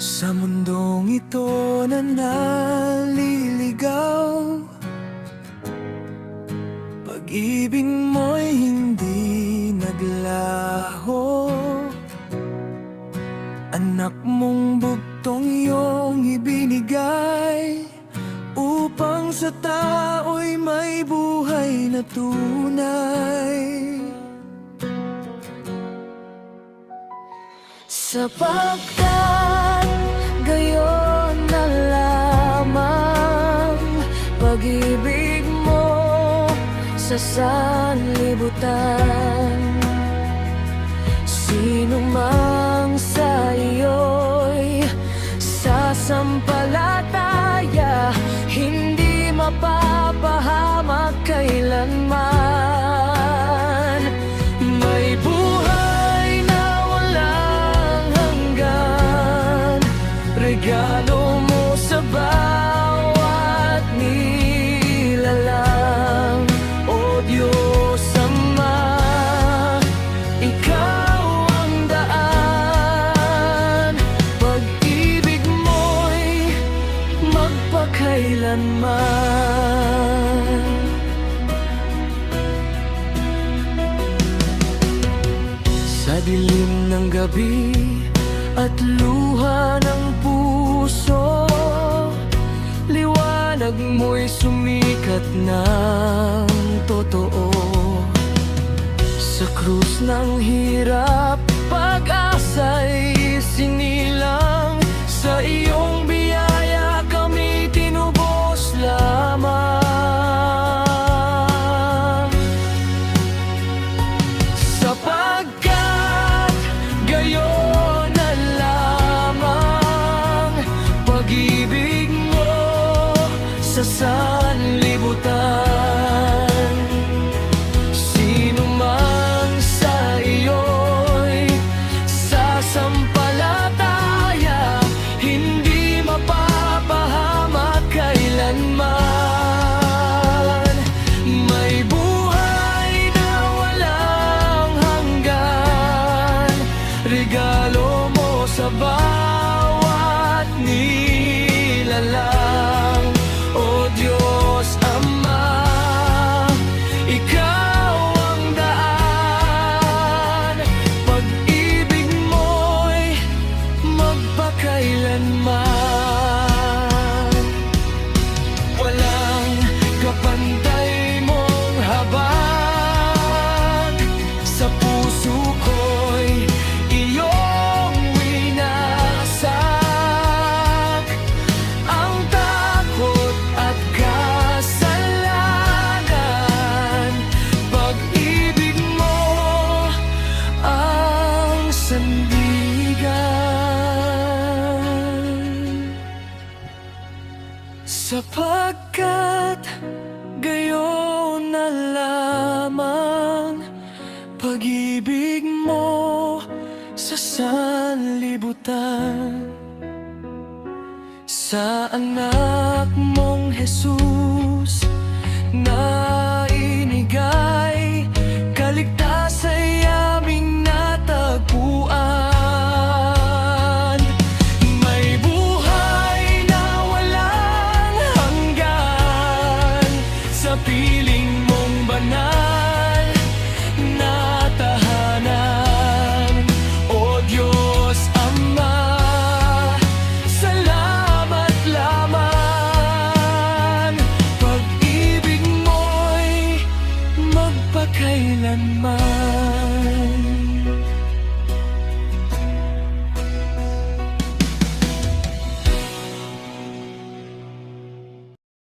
Sa mundong ito na naliligaw, pag-ibig mo'y hindi naglaho. Anak mong bugtong iyong ibinigay, upang sa tao'y may buhay na tunay. Sapagkat gayon na lamang pag-ibig mo sa sanlibutan. Sino mang sa iyo'y sasampalataya, hindi mapapahamak kailanman. May buhay na walang hanggan, regalo mo sa bawat nilalang. O Diyos Ama, Ikaw ang daan, pag-ibig mo'y magpakailanman. Sa dilim ng gabi at luha ng puso, liwanag mo'y sumikat ng totoo. Sa krus ng hirap, pag-asa'y sinilang, sa iyong biyaya kami tinubos lamang. Sapagkat gayon na lamang pag-ibig mo sa sanlibutan. Sino man sa iyo'y sasampalataya, hindi mapapahamak kailanman. May buhay na walang hanggan, regalo mo sa bawat nilalang. O Diyos Ama, Ikaw ang daan, pag-ibig mo'y magpakailanman. Walang kapantay mong habag, sa puso ko'y iyong winasak. Ang takot at kasalanan, pag-ibig mo ang sandigan. Sapagkat gayon na lamang pag-ibig mo sa sanlibutan. Sa anak mong Jesus na